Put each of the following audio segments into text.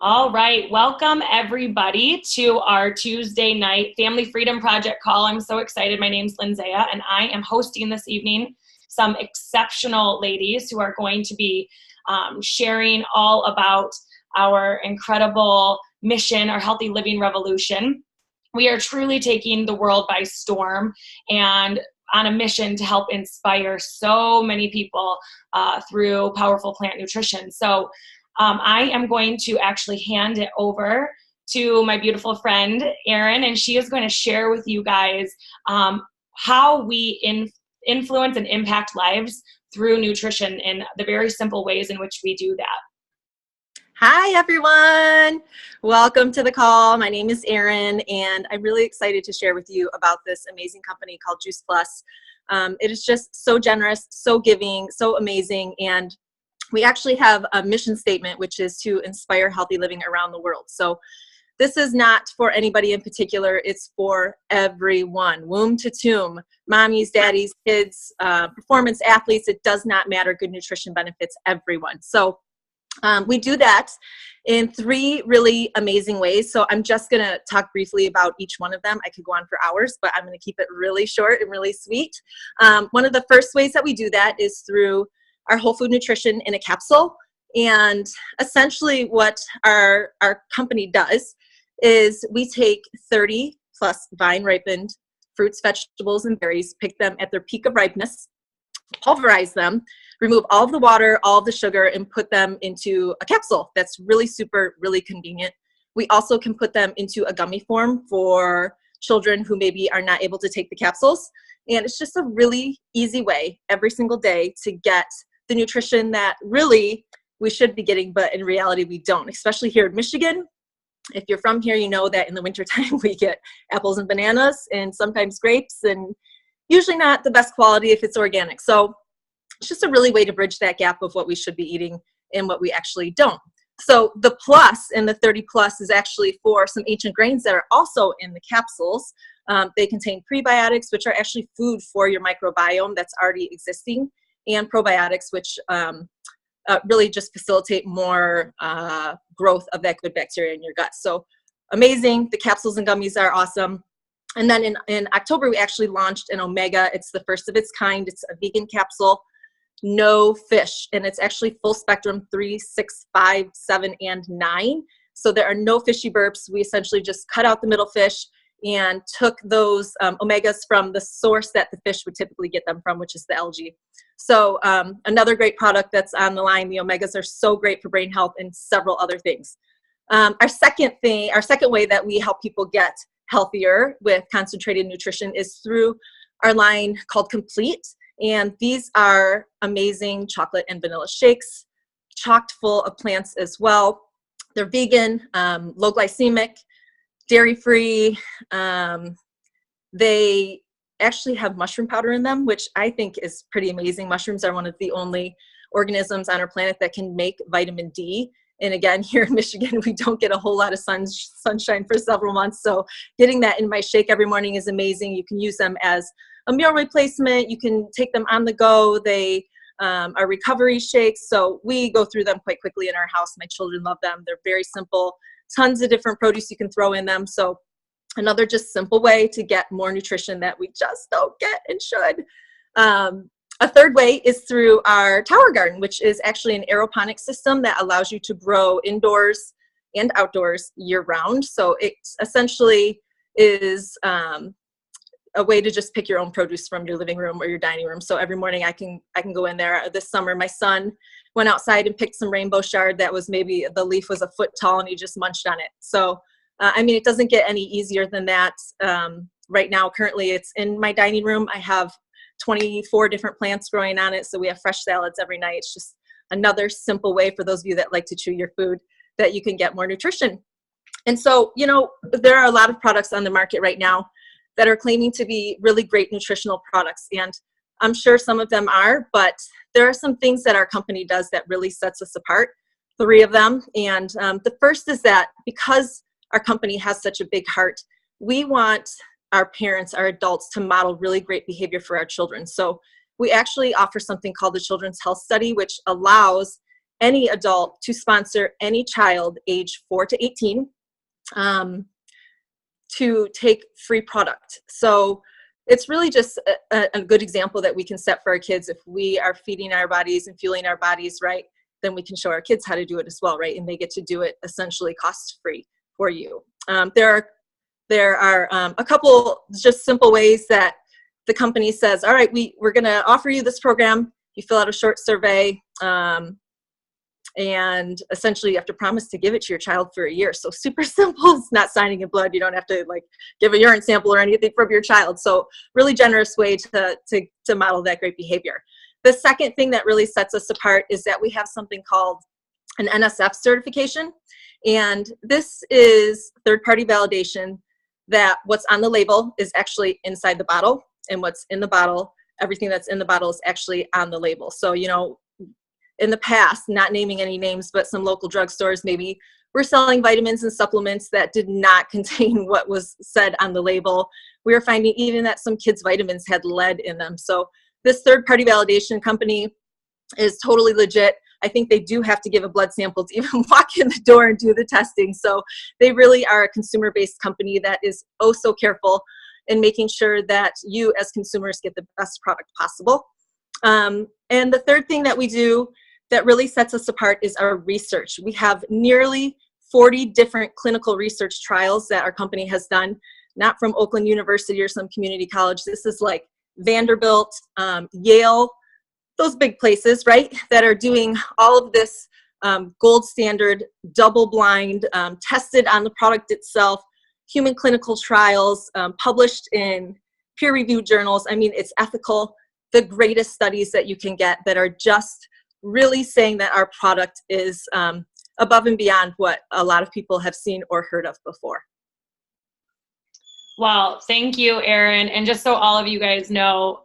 All right. Welcome, everybody, to our Tuesday night Family Freedom Project call. I'm so excited. My name's Lindsaya, and I am hosting this evening some exceptional ladies who are going to be sharing all about our incredible mission, our Healthy Living Revolution. We are truly taking the world by storm and on a mission to help inspire so many people through powerful plant nutrition. So I am going to actually hand it over to my beautiful friend, Erin, and she is going to share with you guys how we influence and impact lives through nutrition in the very simple ways in which we do that. Hi, everyone. Welcome to the call. My name is Erin, and I'm really excited to share with you about this amazing company called Juice Plus. It is just so generous, so giving, so amazing, and we actually have a mission statement, which is to inspire healthy living around the world. So this is not for anybody in particular. It's for everyone, womb to tomb, mommies, daddies, kids, performance athletes. It does not matter. Good nutrition benefits everyone. So we do that in three really amazing ways. So I'm just going to talk briefly about each one of them. I could go on for hours, but I'm going to keep it really short and really sweet. One of the first ways that we do that is through our whole food nutrition in a capsule. And essentially what our company does is we take 30 plus vine ripened fruits, vegetables, and berries, pick them at their peak of ripeness, pulverize them, remove all of the water, all of the sugar, and put them into a capsule. That's really super, really convenient. We also can put them into a gummy form for children who maybe are not able to take the capsules. And it's just a really easy way every single day to get the nutrition that really we should be getting, but in reality we don't, especially here in Michigan. If you're from here, you know that in the wintertime we get apples and bananas and sometimes grapes, and usually not the best quality if it's organic. So it's just a really way to bridge that gap of what we should be eating and what we actually don't. So the plus in the 30 plus is actually for some ancient grains that are also in the capsules. They contain prebiotics, which are actually food for your microbiome that's already existing, and probiotics, which really just facilitate more growth of that good bacteria in your gut. So amazing. The capsules and gummies are awesome. And then in October, we actually launched an Omega. It's the first of its kind. It's a vegan capsule, no fish, and it's actually full spectrum 3, 6, 5, 7, and 9. So there are no fishy burps. We essentially just cut out the middle fish and took those omegas from the source that the fish would typically get them from, which is the algae. So another great product that's on the line. The omegas are so great for brain health and several other things. Our second way that we help people get healthier with concentrated nutrition is through our line called Complete. And these are amazing chocolate and vanilla shakes, chocked full of plants as well. They're vegan, low glycemic, dairy-free. They actually have mushroom powder in them, which I think is pretty amazing. Mushrooms are one of the only organisms on our planet that can make vitamin D. And again, here in Michigan, we don't get a whole lot of sunshine for several months. So getting that in my shake every morning is amazing. You can use them as a meal replacement. You can take them on the go. They are recovery shakes. So we go through them quite quickly in our house. My children love them. They're very simple. Tons of different produce you can throw in them. So another just simple way to get more nutrition that we just don't get and should. A third way is through our tower garden, which is actually an aeroponic system that allows you to grow indoors and outdoors year round. So it essentially is a way to just pick your own produce from your living room or your dining room. So every morning I can go in there. This summer, my son went outside and picked some rainbow chard that was maybe the leaf was a foot tall and he just munched on it. So, I mean, it doesn't get any easier than that. Right now, currently it's in my dining room. I have 24 different plants growing on it. So we have fresh salads every night. It's just another simple way for those of you that like to chew your food that you can get more nutrition. And so, you know, there are a lot of products on the market right now that are claiming to be really great nutritional products. And I'm sure some of them are, but there are some things that our company does that really sets us apart, 3 of them. And the first is that because our company has such a big heart, we want our parents, our adults, to model really great behavior for our children. So we actually offer something called the Children's Health Study, which allows any adult to sponsor any child age 4 to 18 to take free product. So it's really just a good example that we can set for our kids. If we are feeding our bodies and fueling our bodies right, then we can show our kids how to do it as well, right? And they get to do it essentially cost-free for you. There are a couple just simple ways that the company says, all right, we're going to offer you this program. You fill out a short survey, and essentially you have to promise to give it to your child for a year. So super simple. It's not signing in blood. You don't have to like give a urine sample or anything from your child. So really generous way to model that great behavior. The second thing that really sets us apart is that we have something called an NSF certification. And this is third-party validation that what's on the label is actually inside the bottle, and what's in the bottle, everything that's in the bottle is actually on the label. So, you know, in the past, not naming any names, but some local drugstores maybe were selling vitamins and supplements that did not contain what was said on the label. We were finding even that some kids' vitamins had lead in them. So this third-party validation company is totally legit. I think they do have to give a blood sample to even walk in the door and do the testing. So they really are a consumer-based company that is oh so careful in making sure that you as consumers get the best product possible. And the third thing that we do that really sets us apart is our research. We have nearly 40 different clinical research trials that our company has done, not from Oakland University or some community college. This is like Vanderbilt, Yale, those big places, right, that are doing all of this gold standard, double-blind, tested on the product itself, human clinical trials, published in peer-reviewed journals. I mean, it's ethical, the greatest studies that you can get that are just really saying that our product is above and beyond what a lot of people have seen or heard of before. Well, thank you, Erin. And just so all of you guys know,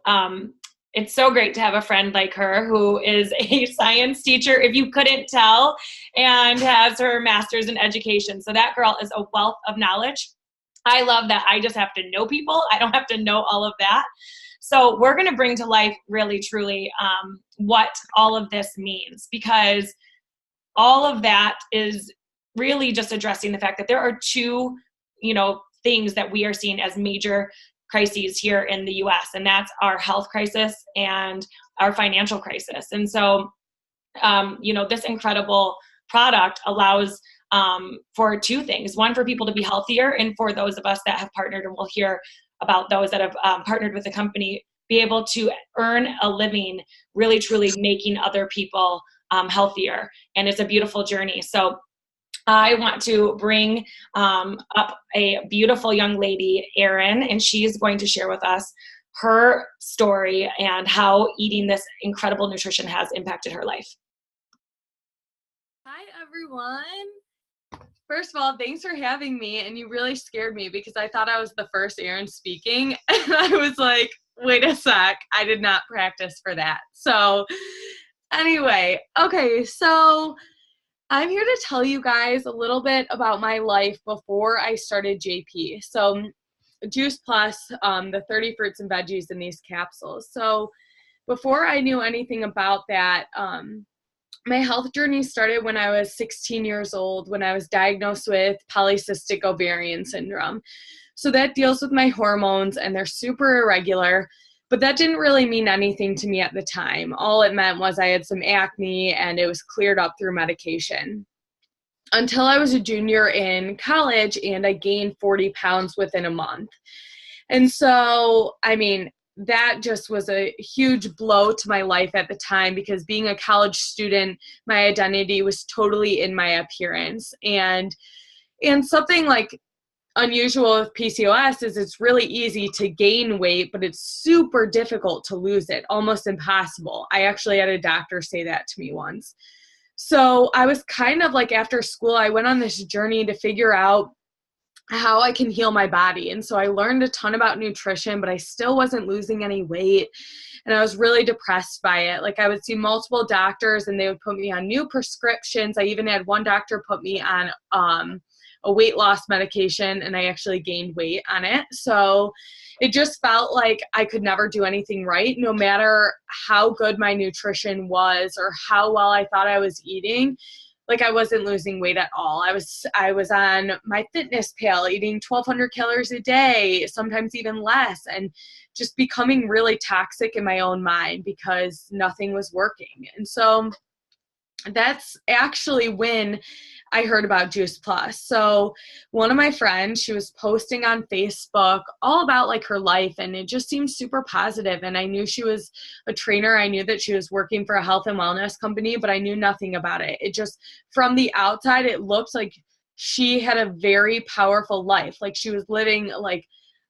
it's so great to have a friend like her who is a science teacher, if you couldn't tell, and has her master's in education. So that girl is a wealth of knowledge. I love that. I just have to know people. I don't have to know all of that. So we're going to bring to life really, truly what all of this means, because all of that is really just addressing the fact that there are two, things that we are seeing as major crises here in the US, and that's our health crisis and our financial crisis. And so, this incredible product allows for two things. One, for people to be healthier, and for those of us that have partnered, and we'll hear about those that have partnered with the company, be able to earn a living, really, truly making other people healthier. And it's a beautiful journey. So I want to bring up a beautiful young lady, Erin, and she's going to share with us her story and how eating this incredible nutrition has impacted her life. Hi, everyone. First of all, thanks for having me, and you really scared me because I thought I was the first Erin speaking, and I was like, wait a sec, I did not practice for that. So anyway, okay, so I'm here to tell you guys a little bit about my life before I started JP. So Juice Plus, the 30 fruits and veggies in these capsules. So before I knew anything about that, my health journey started when I was 16 years old, when I was diagnosed with polycystic ovarian syndrome. So that deals with my hormones, and they're super irregular. But that didn't really mean anything to me at the time. All it meant was I had some acne, and it was cleared up through medication. Until I was a junior in college, and I gained 40 pounds within a month. And so, that just was a huge blow to my life at the time, because being a college student, my identity was totally in my appearance. And something like unusual with PCOS is it's really easy to gain weight, but it's super difficult to lose it, almost impossible. I actually had a doctor say that to me once. So I was kind of like, after school, I went on this journey to figure out how I can heal my body. And so I learned a ton about nutrition, but I still wasn't losing any weight. And I was really depressed by it. Like, I would see multiple doctors and they would put me on new prescriptions. I even had one doctor put me on a weight loss medication, and I actually gained weight on it. So it just felt like I could never do anything right, no matter how good my nutrition was or how well I thought I was eating. Like, I wasn't losing weight at all. I was on my fitness pal eating 1,200 calories a day, sometimes even less, and just becoming really toxic in my own mind because nothing was working. And so that's actually when I heard about Juice Plus. So one of my friends, she was posting on Facebook all about like her life, and it just seemed super positive. And I knew she was a trainer. I knew that she was working for a health and wellness company, but I knew nothing about it. It just, from the outside, it looked like she had a very powerful life. Like, she was living like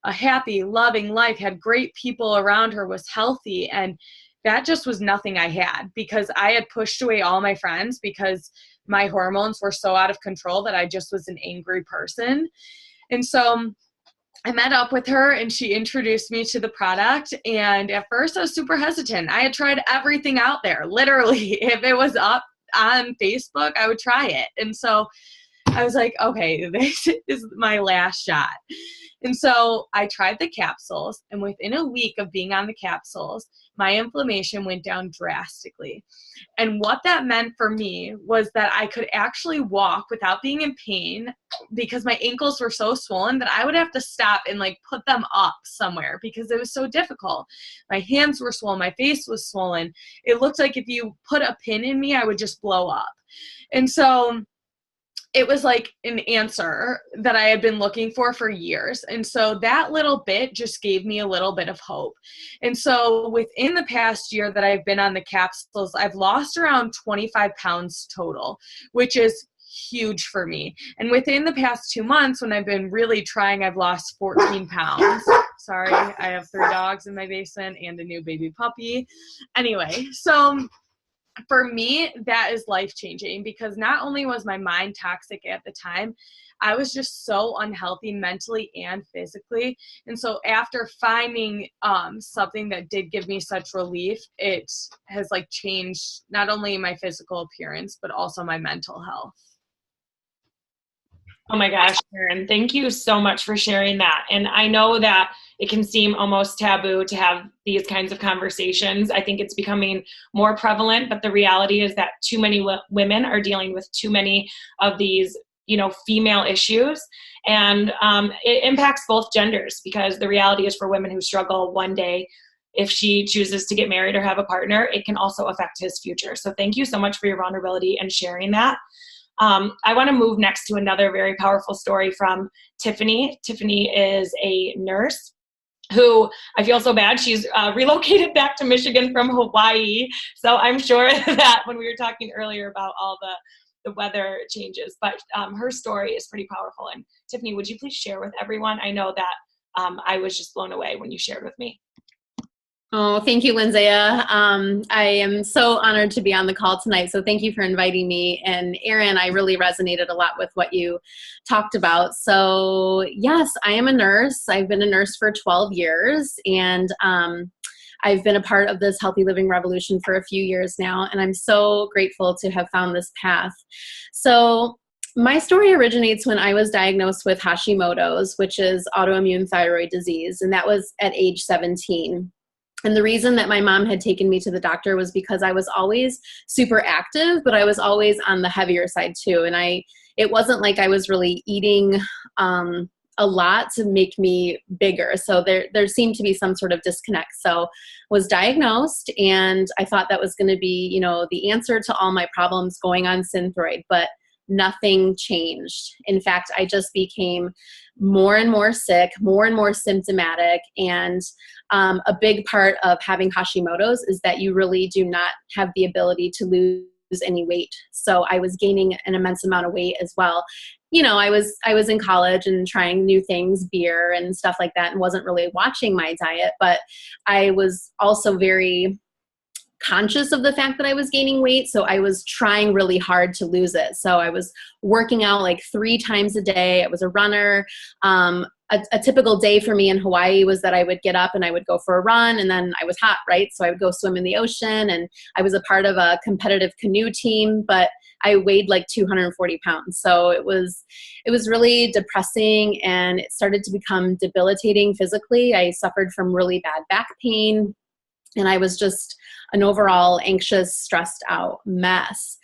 a happy, loving life, had great people around her, was healthy. And that just was nothing I had, because I had pushed away all my friends because my hormones were so out of control that I just was an angry person. And so I met up with her and she introduced me to the product. And at first I was super hesitant. I had tried everything out there. Literally, if it was up on Facebook, I would try it. And so I was like, okay, this is my last shot. And so I tried the capsules, and within a week of being on the capsules, my inflammation went down drastically. And what that meant for me was that I could actually walk without being in pain, because my ankles were so swollen that I would have to stop and like put them up somewhere because it was so difficult. My hands were swollen. My face was swollen. It looked like if you put a pin in me, I would just blow up. And so it was like an answer that I had been looking for years. And so that little bit just gave me a little bit of hope. And so within the past year that I've been on the capsules, I've lost around 25 pounds total, which is huge for me. And within the past 2 months, when I've been really trying, I've lost 14 pounds. Sorry, I have 3 dogs in my basement and a new baby puppy. Anyway, so for me, that is life-changing, because not only was my mind toxic at the time, I was just so unhealthy mentally and physically. And so after finding something that did give me such relief, it has like changed not only my physical appearance, but also my mental health. Oh my gosh, Erin, thank you so much for sharing that. And I know that it can seem almost taboo to have these kinds of conversations. I think it's becoming more prevalent, but the reality is that too many women are dealing with too many of these, female issues. And it impacts both genders, because the reality is, for women who struggle one day, if she chooses to get married or have a partner, it can also affect his future. So thank you so much for your vulnerability and sharing that. I want to move next to another very powerful story from Tiffany. Tiffany is a nurse who, I feel so bad, she's relocated back to Michigan from Hawaii. So I'm sure that when we were talking earlier about all the weather changes, but her story is pretty powerful. And Tiffany, would you please share with everyone? I know that I was just blown away when you shared with me. Oh, thank you, Lindsaya. I am so honored to be on the call tonight. So thank you for inviting me. And Erin, I really resonated a lot with what you talked about. So yes, I am a nurse. I've been a nurse for 12 years, and I've been a part of this healthy living revolution for a few years now. And I'm so grateful to have found this path. So my story originates when I was diagnosed with Hashimoto's, which is autoimmune thyroid disease. And that was at age 17. And the reason that my mom had taken me to the doctor was because I was always super active, but I was always on the heavier side too. And it wasn't like I was really eating a lot to make me bigger. So there seemed to be some sort of disconnect. So was diagnosed, and I thought that was going to be, the answer to all my problems, going on Synthroid, but nothing changed. In fact, I just became more and more sick, more and more symptomatic. And a big part of having Hashimoto's is that you really do not have the ability to lose any weight. So I was gaining an immense amount of weight as well. I was in college and trying new things, beer and stuff like that, and wasn't really watching my diet, but I was also very conscious of the fact that I was gaining weight. So I was trying really hard to lose it. So I was working out like 3 times a day. I was a runner. A typical day for me in Hawaii was that I would get up and I would go for a run, and then I was hot, right? So I would go swim in the ocean, and I was a part of a competitive canoe team. But I weighed like 240 pounds. So it was really depressing, and it started to become debilitating physically. I suffered from really bad back pain, and I was just an overall anxious, stressed out mess.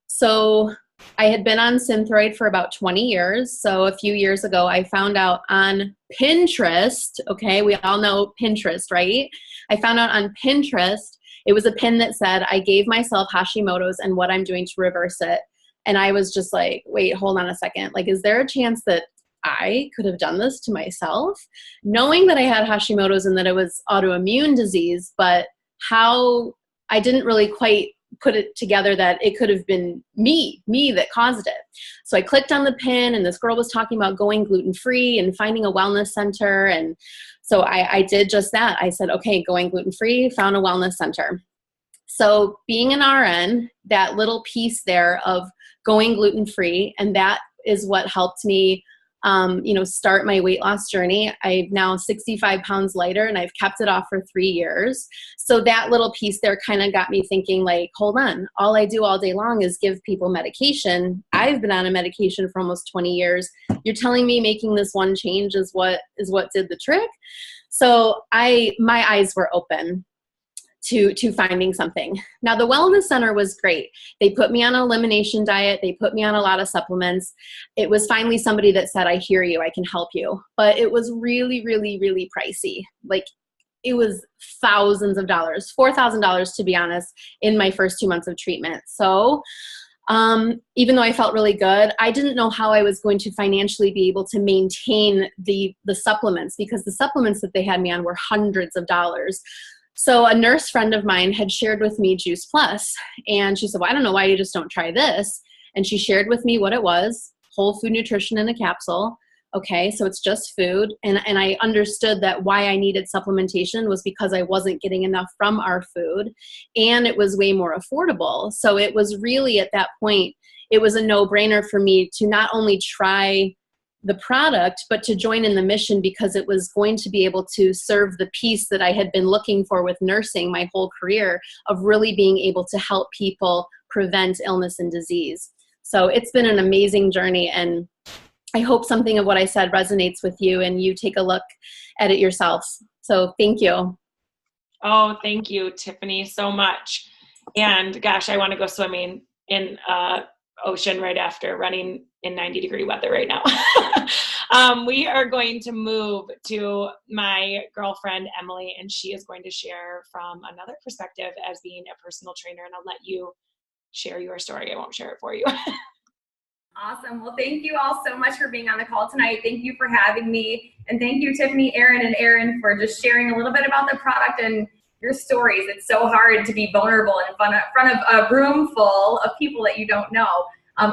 So I had been on Synthroid for about 20 years. So a few years ago, I found out on Pinterest, okay, we all know Pinterest, right? I found out on Pinterest, it was a pin that said, I gave myself Hashimoto's and what I'm doing to reverse it. And I was just like, wait, hold on a second. Like, is there a chance that I could have done this to myself? Knowing that I had Hashimoto's and that it was autoimmune disease, but how I didn't really quite put it together that it could have been me that caused it. So I clicked on the pin, and this girl was talking about going gluten-free and finding a wellness center. And so I did just that. I said, okay, going gluten-free, found a wellness center. So being an RN, that little piece there of going gluten-free, and that is what helped me start my weight loss journey. I'm now 65 pounds lighter, and I've kept it off for 3 years. So that little piece there kind of got me thinking, like, hold on, all I do all day long is give people medication. I've been on a medication for almost 20 years. You're telling me making this one change is what did the trick? So my eyes were open to finding something. Now, the Wellness Center was great. They put me on an elimination diet. They put me on a lot of supplements. It was finally somebody that said, I hear you, I can help you. But it was really, really, really pricey. Like, it was thousands of dollars, $4,000 to be honest, in my first 2 months of treatment. So even though I felt really good, I didn't know how I was going to financially be able to maintain the supplements, because the supplements that they had me on were hundreds of dollars. So a nurse friend of mine had shared with me Juice Plus, and she said, well, I don't know why you just don't try this. And she shared with me what it was, whole food nutrition in a capsule. Okay, so it's just food. And I understood that why I needed supplementation was because I wasn't getting enough from our food, and it was way more affordable. So it was really, at that point, it was a no-brainer for me to not only try the product, but to join in the mission, because it was going to be able to serve the piece that I had been looking for with nursing my whole career, of really being able to help people prevent illness and disease. So it's been an amazing journey, and I hope something of what I said resonates with you and you take a look at it yourself. So thank you. Oh, thank you, Tiffany, so much. And gosh, I want to go swimming in ocean right after running in 90-degree weather right now. We are going to move to my girlfriend, Emily, and she is going to share from another perspective as being a personal trainer, and I'll let you share your story. I won't share it for you. Awesome. Well, thank you all so much for being on the call tonight. Thank you for having me. And thank you, Tiffany, Aaron, and Aaron, for just sharing a little bit about the product and your stories. It's so hard to be vulnerable in front of a room full of people that you don't know.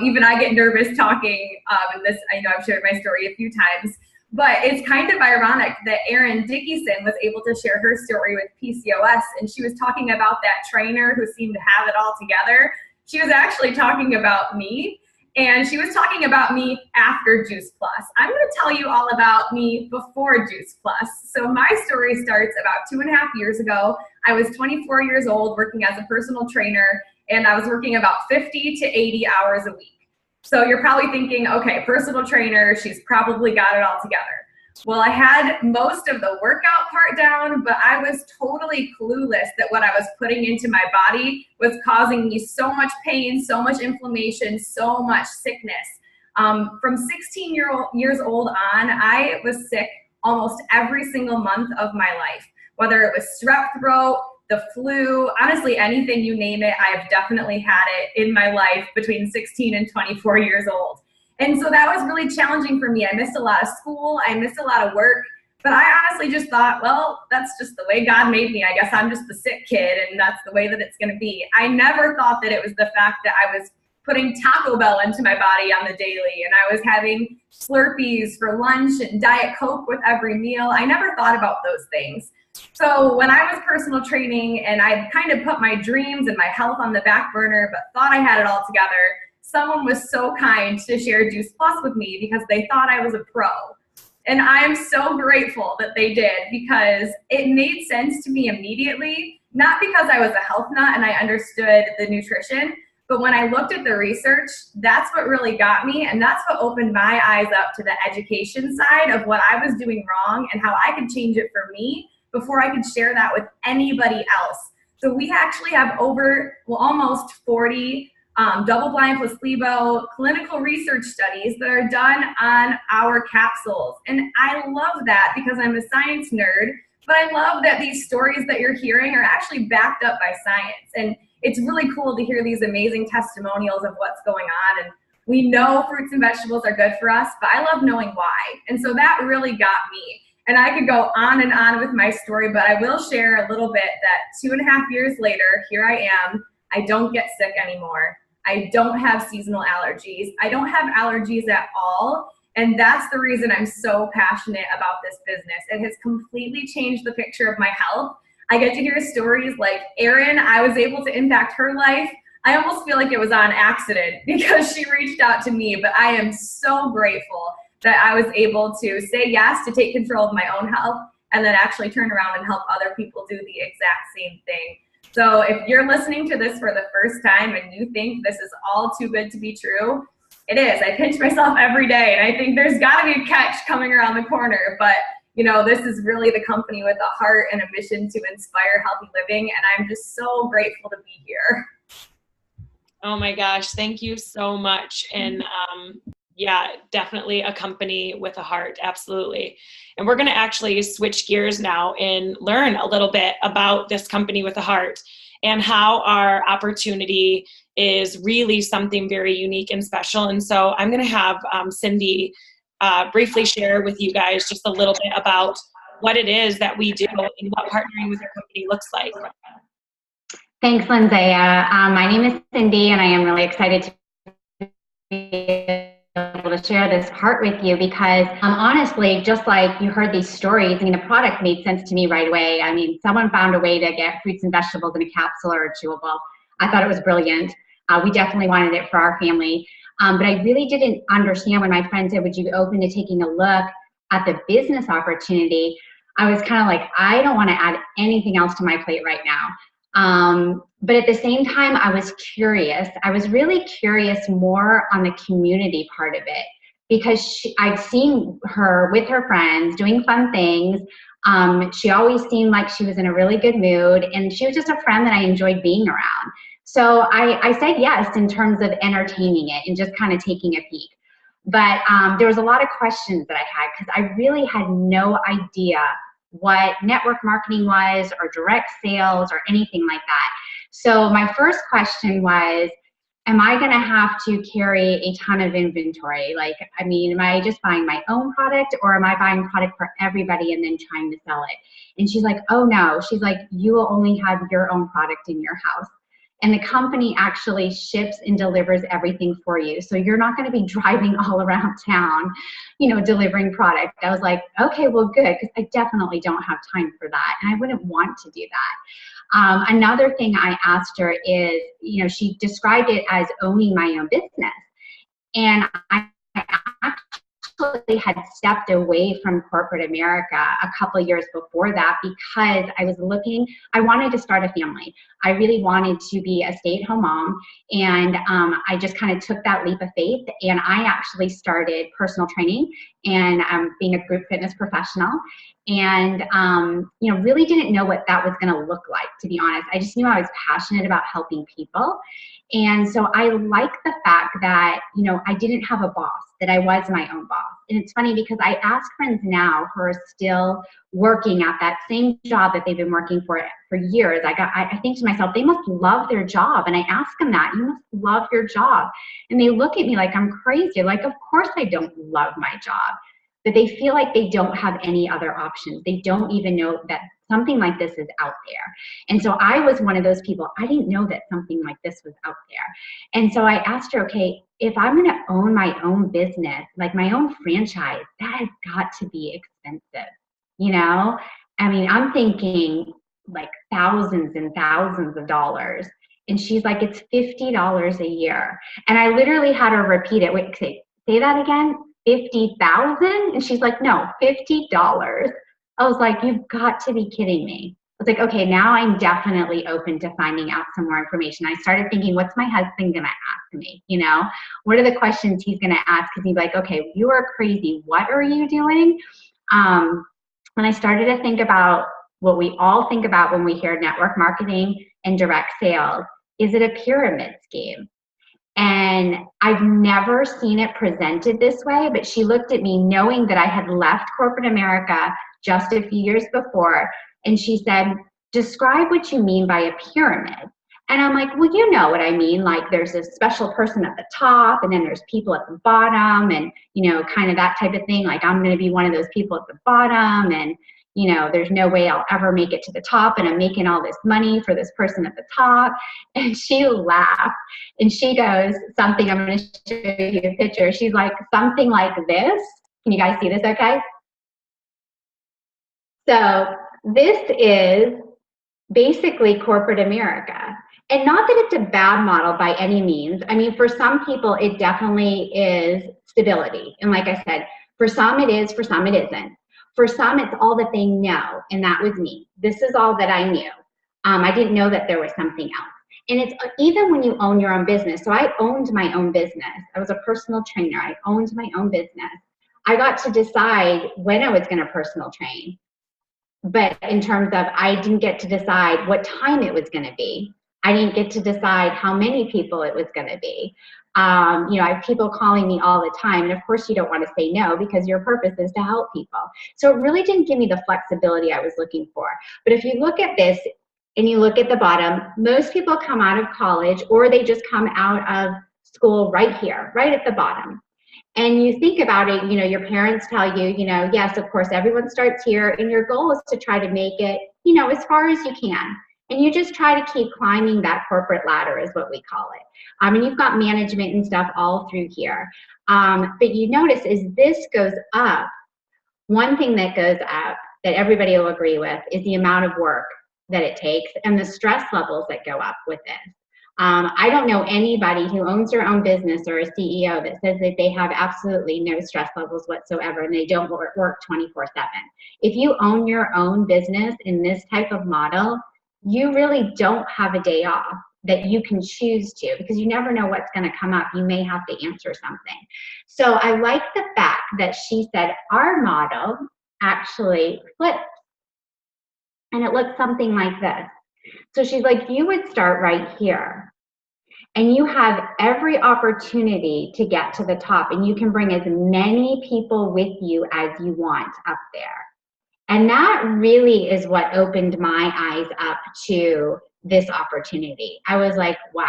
Even I get nervous talking, and this, I know I've shared my story a few times, but it's kind of ironic that Erin Dickinson was able to share her story with PCOS, and she was talking about that trainer who seemed to have it all together. She was actually talking about me, and she was talking about me after Juice Plus. I'm going to tell you all about me before Juice Plus. So my story starts about 2.5 years ago. I was 24 years old, working as a personal trainer, and I was working about 50 to 80 hours a week. So you're probably thinking, okay, personal trainer, she's probably got it all together. Well, I had most of the workout part down, but I was totally clueless that what I was putting into my body was causing me so much pain, so much inflammation, so much sickness. From 16 years old on, I was sick almost every single month of my life, whether it was strep throat, the flu, honestly, anything you name it, I have definitely had it in my life between 16 and 24 years old. And so that was really challenging for me. I missed a lot of school, I missed a lot of work, but I honestly just thought, well, that's just the way God made me. I guess I'm just the sick kid, and that's the way that it's gonna be. I never thought that it was the fact that I was putting Taco Bell into my body on the daily, and I was having Slurpees for lunch and Diet Coke with every meal. I never thought about those things. So when I was personal training and I kind of put my dreams and my health on the back burner, but thought I had it all together, someone was so kind to share Juice Plus with me because they thought I was a pro. And I'm so grateful that they did, because it made sense to me immediately, not because I was a health nut and I understood the nutrition, But when I looked at the research, that's what really got me. And that's what opened my eyes up to the education side of what I was doing wrong and how I could change it for me before I could share that with anybody else. So we actually have almost 40 double-blind placebo clinical research studies that are done on our capsules. And I love that because I'm a science nerd, but I love that these stories that you're hearing are actually backed up by science. And it's really cool to hear these amazing testimonials of what's going on. And we know fruits and vegetables are good for us, but I love knowing why. And so that really got me. And I could go on and on with my story, but I will share a little bit that 2.5 years later, here I am. I don't get sick anymore. I don't have seasonal allergies. I don't have allergies at all. And that's the reason I'm so passionate about this business. It has completely changed the picture of my health. I get to hear stories like Erin, I was able to impact her life. I almost feel like it was on accident because she reached out to me, but I am so grateful that I was able to say yes to take control of my own health and then actually turn around and help other people do the exact same thing. So if you're listening to this for the first time and you think this is all too good to be true, it is. I pinch myself every day and I think there's gotta be a catch coming around the corner, but this is really the company with a heart and a mission to inspire healthy living, and I'm just so grateful to be here. Oh my gosh, thank you so much. And yeah, definitely a company with a heart, absolutely. And we're going to actually switch gears now and learn a little bit about this company with a heart and how our opportunity is really something very unique and special. And so I'm going to have Cindy briefly share with you guys just a little bit about what it is that we do and what partnering with our company looks like. Thanks, Lindsaya. My name is Cindy, and I am really excited to be able to share this part with you because honestly, just like you heard these stories, the product made sense to me right away. Someone found a way to get fruits and vegetables in a capsule or a chewable. I thought it was brilliant. We definitely wanted it for our family. But I really didn't understand when my friend said, would you be open to taking a look at the business opportunity? I was kind of like, I don't want to add anything else to my plate right now. But at the same time, I was curious. I was really curious more on the community part of it because I'd seen her with her friends doing fun things. She always seemed like she was in a really good mood, and she was just a friend that I enjoyed being around. So I said yes in terms of entertaining it and just kind of taking a peek. But there was a lot of questions that I had because I really had no idea what network marketing was or direct sales or anything like that. So my first question was, am I going to have to carry a ton of inventory? Am I just buying my own product or am I buying product for everybody and then trying to sell it? And she's like, oh no. She's like, you will only have your own product in your house. And the company actually ships and delivers everything for you. So you're not going to be driving all around town, delivering product. I was like, okay, well, good, because I definitely don't have time for that. And I wouldn't want to do that. Another thing I asked her is, she described it as owning my own business. And I actually had stepped away from corporate America a couple of years before that because I wanted to start a family. I really wanted to be a stay-at-home mom, and I just kind of took that leap of faith, and I actually started personal training and being a group fitness professional, and really didn't know what that was going to look like, to be honest. I just knew I was passionate about helping people. And so I like the fact that, I didn't have a boss, that I was my own boss. And it's funny because I ask friends now who are still working at that same job that they've been working for years. I think to myself, they must love their job. And I ask them that, you must love your job. And they look at me like I'm crazy. Like, of course I don't love my job. But they feel like they don't have any other options. They don't even know that something like this is out there. And so I was one of those people. I didn't know that something like this was out there. And so I asked her, okay, if I'm going to own my own business, like my own franchise, that has got to be expensive. I'm thinking like thousands and thousands of dollars. And she's like, it's $50 a year. And I literally had her repeat it. Wait, say that again. 50,000? And she's like, no, $50. I was like, you've got to be kidding me. was like, okay, now I'm definitely open to finding out some more information. I started thinking, what's my husband gonna ask me? You know, what are the questions he's gonna ask? Because he's like, okay, you are crazy. What are you doing? And I started to think about what we all think about when we hear network marketing and direct sales. Is it a pyramid scheme? And I've never seen it presented this way, but she looked at me knowing that I had left corporate America just a few years before, and she said, describe what you mean by a pyramid. And I'm like, well, you know what I mean. Like there's a special person at the top, and then there's people at the bottom, and, you know, kind of that type of thing. Like I'm going to be one of those people at the bottom, and, you know, there's no way I'll ever make it to the top, and I'm making all this money for this person at the top. And she laughed, and she goes, something, I'm going to show you a picture. She's like, something like this. Can you guys see this okay? So this is basically corporate America. And not that it's a bad model by any means. I mean, for some people, it definitely is stability. And like I said, for some it is, for some it isn't. For some, it's all that they know, and that was me. This is all that I knew. I didn't know that there was something else. And it's even when you own your own business. So I owned my own business. I was a personal trainer. I owned my own business. I got to decide when I was going to personal train. But in terms of, I didn't get to decide what time it was going to be. I didn't get to decide how many people it was going to be. You know, I have people calling me all the time, and of course you don't want to say no because your purpose is to help people. So it really didn't give me the flexibility I was looking for. But if you look at this and you look at the bottom, most people come out of college or they just come out of school right here, right at the bottom. And you think about it, you know, your parents tell you, you know, yes, of course, everyone starts here, and your goal is to try to make it, you know, as far as you can. And you just try to keep climbing that corporate ladder is what we call it. And you've got management and stuff all through here. But you notice as this goes up, one thing that goes up that everybody will agree with is the amount of work that it takes and the stress levels that go up with this. I don't know anybody who owns their own business or a CEO that says that they have absolutely no stress levels whatsoever and they don't work 24/7. If you own your own business in this type of model, you really don't have a day off that you can choose to, because you never know what's going to come up. You may have to answer something. So I like the fact that she said our model actually flips. And it looks something like this. So she's like, you would start right here. And you have every opportunity to get to the top. And you can bring as many people with you as you want up there. And that really is what opened my eyes up to this opportunity. I was like, wow.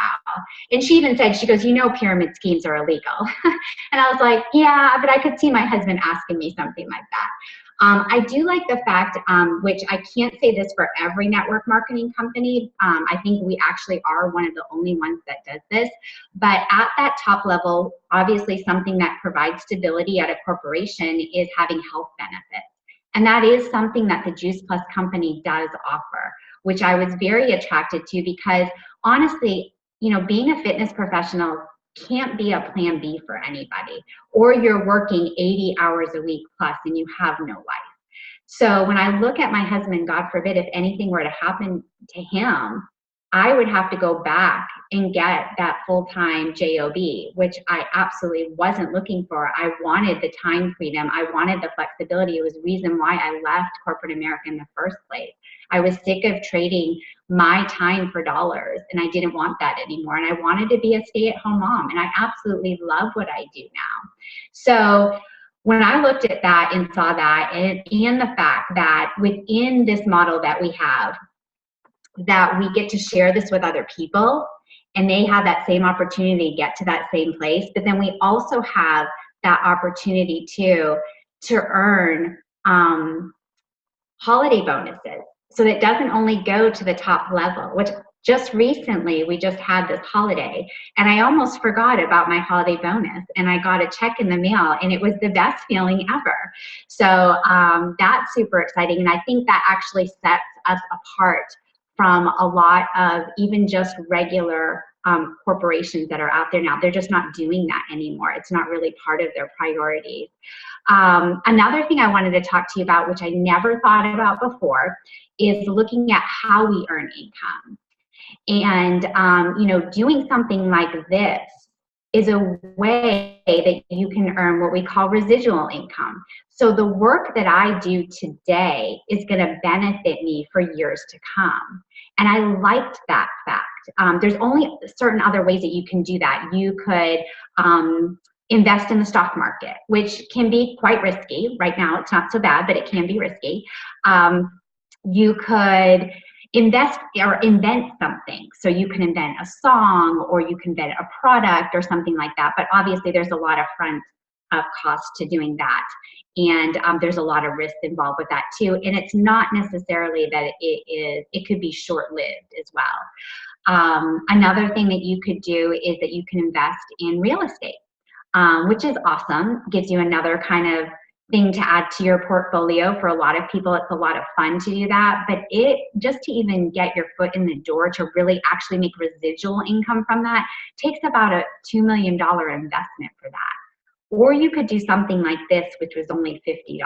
And she even said, she goes, you know, pyramid schemes are illegal. And I was like, yeah, but I could see my husband asking me something like that. I do like the fact, which I can't say this for every network marketing company. I think we actually are one of the only ones that does this. But at that top level, obviously something that provides stability at a corporation is having health benefits. And that is something that the Juice Plus company does offer, which I was very attracted to because honestly, you know, being a fitness professional can't be a plan B for anybody, or you're working 80 hours a week plus and you have no life. So when I look at my husband, God forbid, if anything were to happen to him, I would have to go back and get that full-time job, which I absolutely wasn't looking for. I wanted the time freedom. I wanted the flexibility. It was the reason why I left corporate America in the first place. I was sick of trading my time for dollars, and I didn't want that anymore. And I wanted to be a stay-at-home mom, and I absolutely love what I do now. So when I looked at that and saw that, and the fact that within this model that we have, that we get to share this with other people, and they have that same opportunity to get to that same place, but then we also have that opportunity to earn holiday bonuses. So that doesn't only go to the top level, which just recently we just had this holiday, and I almost forgot about my holiday bonus, and I got a check in the mail, and it was the best feeling ever. So that's super exciting, and I think that actually sets us apart from a lot of even just regular corporations that are out there now. They're just not doing that anymore. It's not really part of their priorities. Another thing I wanted to talk to you about, which I never thought about before, is looking at how we earn income. And, doing something like this is a way that you can earn what we call residual income. So the work that I do today is going to benefit me for years to come. And I liked that fact. There's only certain other ways that you can do that. You could invest in the stock market, which can be quite risky. Right now, it's not so bad, but it can be risky. You could invest or invent something. So you can invent a song, or you can invent a product or something like that. But obviously there's a lot of front cost to doing that. And there's a lot of risk involved with that too. And it's not necessarily that it could be short-lived as well. Another thing that you could do is that you can invest in real estate, which is awesome. Gives you another kind of thing to add to your portfolio. For a lot of people, it's a lot of fun to do that, but just to even get your foot in the door to really actually make residual income from that takes about a $2 million investment for that. Or you could do something like this, which was only $50.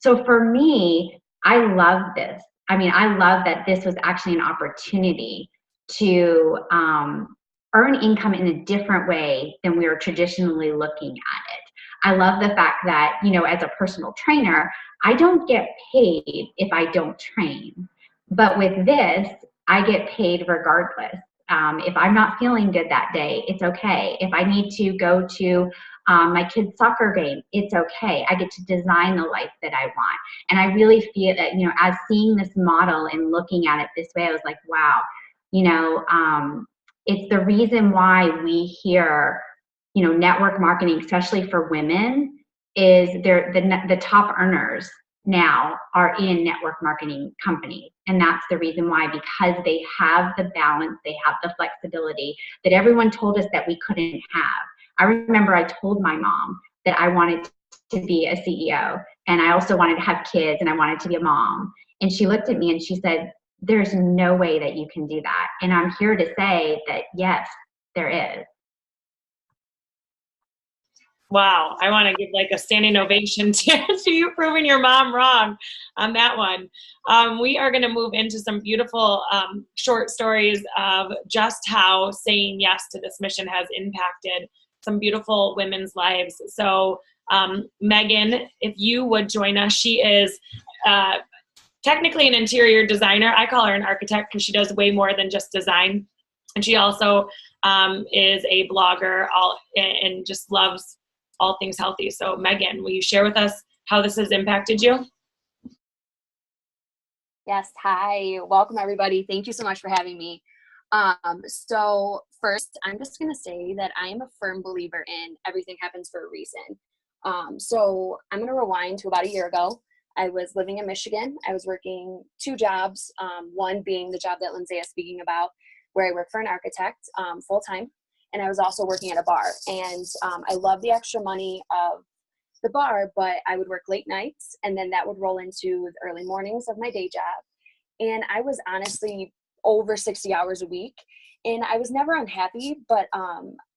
So for me, I love this. I mean, I love that this was actually an opportunity to earn income in a different way than we were traditionally looking at it. I love the fact that, as a personal trainer, I don't get paid if I don't train. But with this, I get paid regardless. If I'm not feeling good that day, it's okay. If I need to go to my kid's soccer game, it's okay. I get to design the life that I want. And I really feel that, as seeing this model and looking at it this way, I was like, wow, it's the reason why we hear network marketing, especially for women, is the top earners now are in network marketing companies. And that's the reason why, because they have the balance, they have the flexibility that everyone told us that we couldn't have. I remember I told my mom that I wanted to be a CEO, and I also wanted to have kids, and I wanted to be a mom. And she looked at me and she said, there's no way that you can do that. And I'm here to say that, yes, there is. Wow, I want to give like a standing ovation to you proving your mom wrong on that one. We are going to move into some beautiful short stories of just how saying yes to this mission has impacted some beautiful women's lives. So Megan, if you would join us, she is technically an interior designer. I call her an architect because she does way more than just design. And she also is a blogger and just loves all things healthy. So Megan, will you share with us how this has impacted you? Yes, hi, welcome everybody. Thank you so much for having me. So first, I'm just gonna say that I am a firm believer in everything happens for a reason. So I'm gonna rewind to about a year ago. I was living in Michigan. I was working 2 jobs, one being the job that Lindsay is speaking about, where I work for an architect full-time. And I was also working at a bar. And I love the extra money of the bar, but I would work late nights, and then that would roll into the early mornings of my day job. And I was honestly over 60 hours a week. And I was never unhappy, but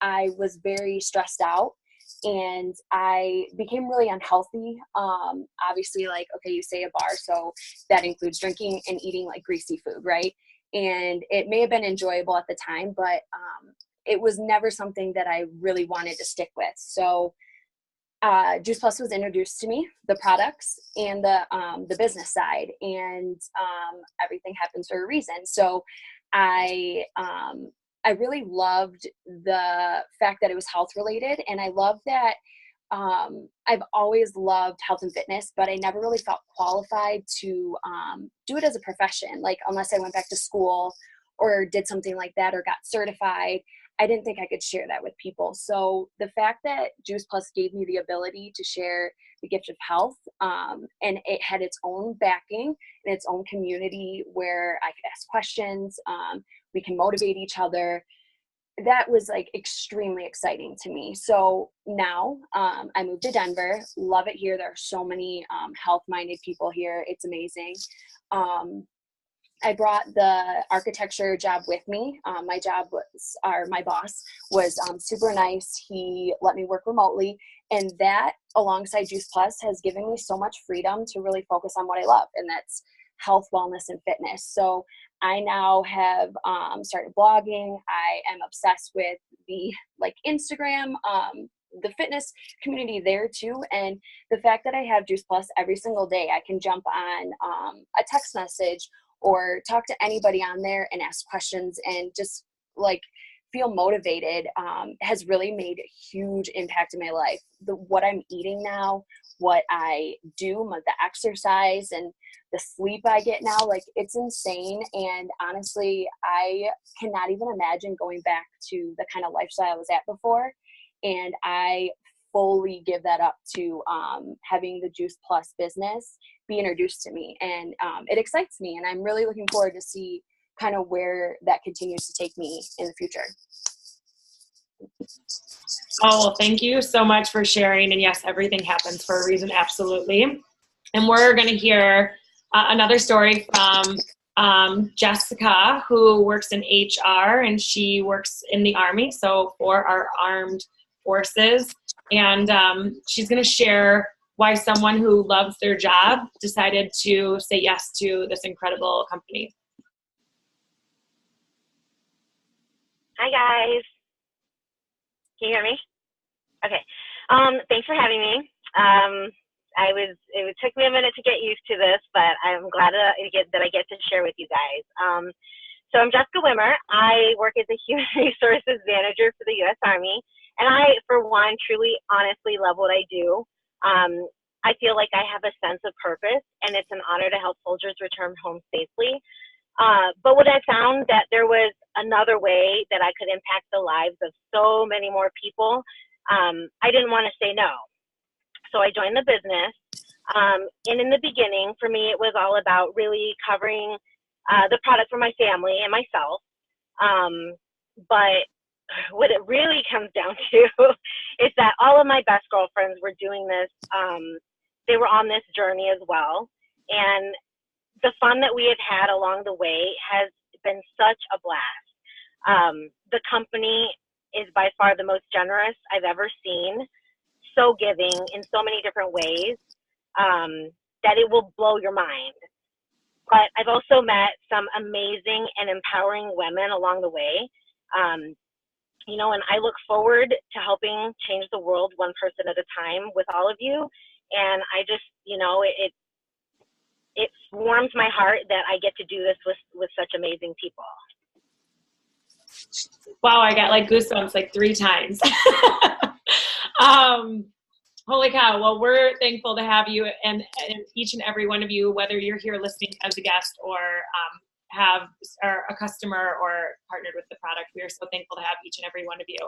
I was very stressed out. And I became really unhealthy. Obviously, like, okay, you say a bar, so that includes drinking and eating like greasy food, right? And it may have been enjoyable at the time, but it was never something that I really wanted to stick with. So Juice Plus was introduced to me, the products and the business side, and everything happens for a reason. So I really loved the fact that it was health related, and I love that I've always loved health and fitness, but I never really felt qualified to do it as a profession. Like, unless I went back to school or did something like that or got certified, I didn't think I could share that with people. So the fact that Juice Plus gave me the ability to share the gift of health, and it had its own backing and its own community where I could ask questions, we can motivate each other, that was like extremely exciting to me. So now I moved to Denver, love it here. There are so many health-minded people here. It's amazing. I brought the architecture job with me. My boss was super nice. He let me work remotely. And that, alongside Juice Plus, has given me so much freedom to really focus on what I love, and that's health, wellness, and fitness. So I now have started blogging. I am obsessed with the Instagram, the fitness community there too. And the fact that I have Juice Plus every single day, I can jump on a text message or talk to anybody on there and ask questions and just feel motivated, has really made a huge impact in my life. What I'm eating now, what I do, the exercise and the sleep I get now, it's insane. And honestly, I cannot even imagine going back to the kind of lifestyle I was at before. And I fully give that up to having the Juice Plus business be introduced to me. And it excites me. And I'm really looking forward to see kind of where that continues to take me in the future. Oh, well, thank you so much for sharing. And yes, everything happens for a reason. Absolutely. And we're going to hear another story from Jessica, who works in HR, and she works in the Army, so for our armed forces. And she's going to share why someone who loves their job decided to say yes to this incredible company. Hi, guys. Can you hear me? Okay. Thanks for having me. It took me a minute to get used to this, but I'm glad that I get to share with you guys. So I'm Jessica Wimmer. I work as a human resources manager for the U.S. Army, and I, for one, truly, honestly love what I do. I feel like I have a sense of purpose, and it's an honor to help soldiers return home safely. But what I found that there was another way that I could impact the lives of so many more people. I didn't want to say no. So I joined the business. And in the beginning, for me, it was all about really covering the product for my family and myself. But what it really comes down to is that all of my best girlfriends were doing this. They were on this journey as well. And the fun that we have had along the way has been such a blast. The company is by far the most generous I've ever seen, so giving in so many different ways that it will blow your mind. But I've also met some amazing and empowering women along the way. And I look forward to helping change the world one person at a time with all of you. And I just, it warms my heart that I get to do this with such amazing people. Wow, I got goosebumps 3 times. Holy cow. Well, we're thankful to have you and each and every one of you, whether you're here listening as a guest or are a customer or partnered with the product. We are so thankful to have each and every one of you.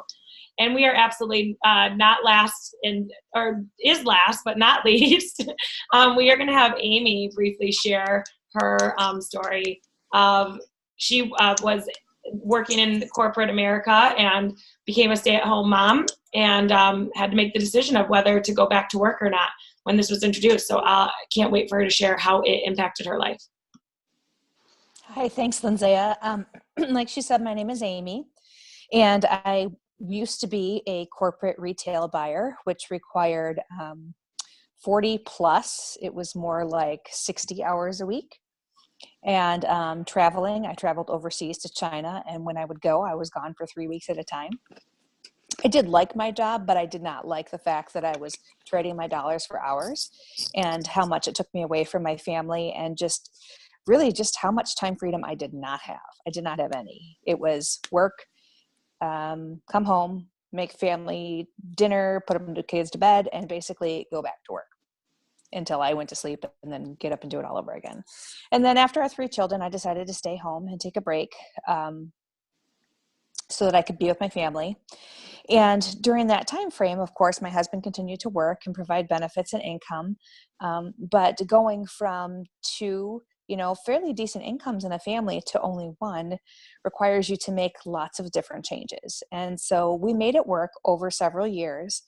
And we are absolutely not last is last but not least. We are going to have Amy briefly share her story of she was working in corporate America and became a stay-at-home mom and had to make the decision of whether to go back to work or not when this was introduced. So I can't wait for her to share how it impacted her life. Hi, thanks, Lindsaya. Like she said, my name is Amy, and I used to be a corporate retail buyer, which required 40 plus. It was more like 60 hours a week. And traveling, I traveled overseas to China, and when I would go, I was gone for 3 weeks at a time. I did like my job, but I did not like the fact that I was trading my dollars for hours and how much it took me away from my family and just how much time freedom I did not have. I did not have any. It was work, come home, make family dinner, put them the kids to bed, and basically go back to work until I went to sleep and then get up and do it all over again. And then after our 3 children, I decided to stay home and take a break so that I could be with my family. And during that time frame, of course, my husband continued to work and provide benefits and income. But going from 2 fairly decent incomes in a family to only 1 requires you to make lots of different changes. And so we made it work over several years.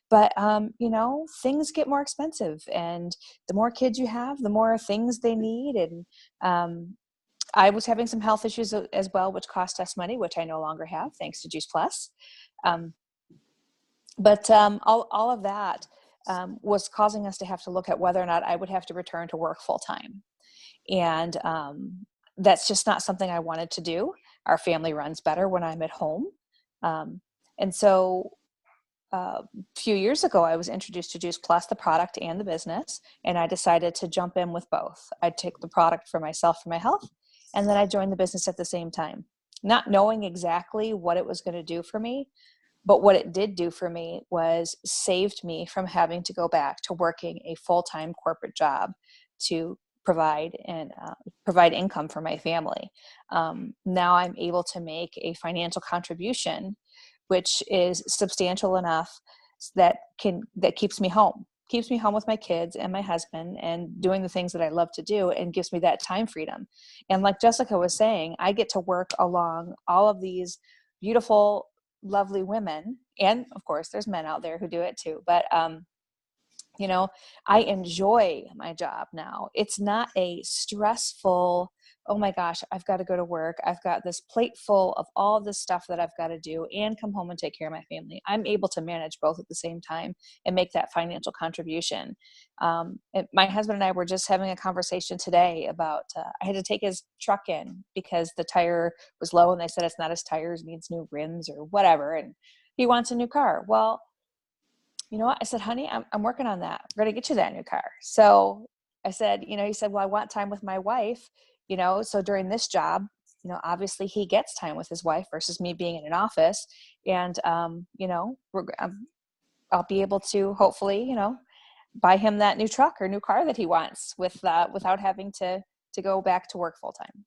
But, things get more expensive, and the more kids you have, the more things they need. And I was having some health issues as well, which cost us money, which I no longer have thanks to Juice Plus. But all of that was causing us to have to look at whether or not I would have to return to work full time. And that's just not something I wanted to do. Our family runs better when I'm at home. And so a few years ago, I was introduced to Juice Plus, the product and the business, and I decided to jump in with both. I'd take the product for myself, for my health, and then I joined the business at the same time, not knowing exactly what it was going to do for me. But what it did do for me was saved me from having to go back to working a full-time corporate job to provide income for my family. Now I'm able to make a financial contribution, which is substantial enough that keeps me home with my kids and my husband and doing the things that I love to do, and gives me that time freedom. And like Jessica was saying, I get to work along all of these beautiful, lovely women, and of course there's men out there who do it too, but I enjoy my job now. It's not a stressful, oh my gosh, I've got to go to work, I've got this plate full of all of this stuff that I've got to do and come home and take care of my family. I'm able to manage both at the same time and make that financial contribution. My husband and I were just having a conversation today about I had to take his truck in because the tire was low, and they said it's not his tires, needs new rims or whatever, and he wants a new car. Well, you know what? I said, honey, I'm working on that. We're going to get you that new car. So I said, he said, well, I want time with my wife, so during this job, obviously he gets time with his wife versus me being in an office. And, I'll be able to hopefully, buy him that new truck or new car that he wants without having to go back to work full time.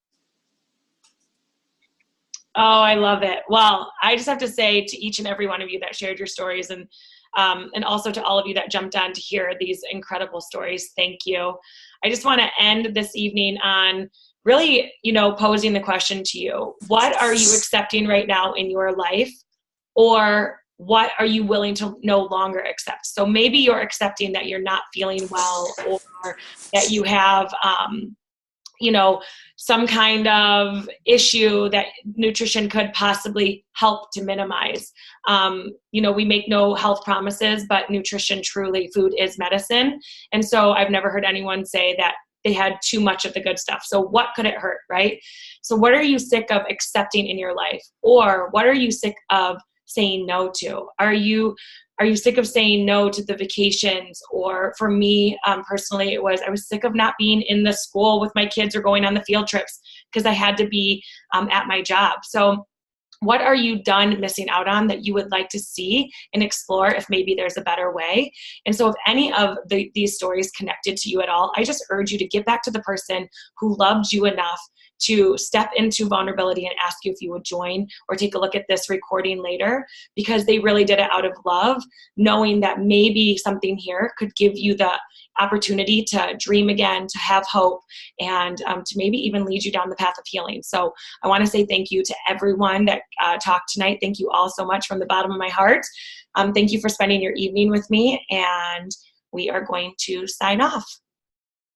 Oh, I love it. Well, I just have to say to each and every one of you that shared your stories, and also to all of you that jumped on to hear these incredible stories, thank you. I just want to end this evening on really, posing the question to you. What are you accepting right now in your life? Or what are you willing to no longer accept? So maybe you're accepting that you're not feeling well, or that you have, some kind of issue that nutrition could possibly help to minimize. We make no health promises, but nutrition, truly, food is medicine. And so I've never heard anyone say that they had too much of the good stuff. So what could it hurt, right? So what are you sick of accepting in your life? Or what are you sick of saying no to? Are you sick of saying no to the vacations? Or for me, personally, I was sick of not being in the school with my kids or going on the field trips because I had to be at my job. So what are you done missing out on that you would like to see and explore if maybe there's a better way? And so if any of these stories connected to you at all, I just urge you to get back to the person who loved you enough to step into vulnerability and ask you if you would join or take a look at this recording later, because they really did it out of love, knowing that maybe something here could give you the opportunity to dream again, to have hope, and to maybe even lead you down the path of healing. So I want to say thank you to everyone that talked tonight. Thank you all so much from the bottom of my heart. Thank you for spending your evening with me, and we are going to sign off.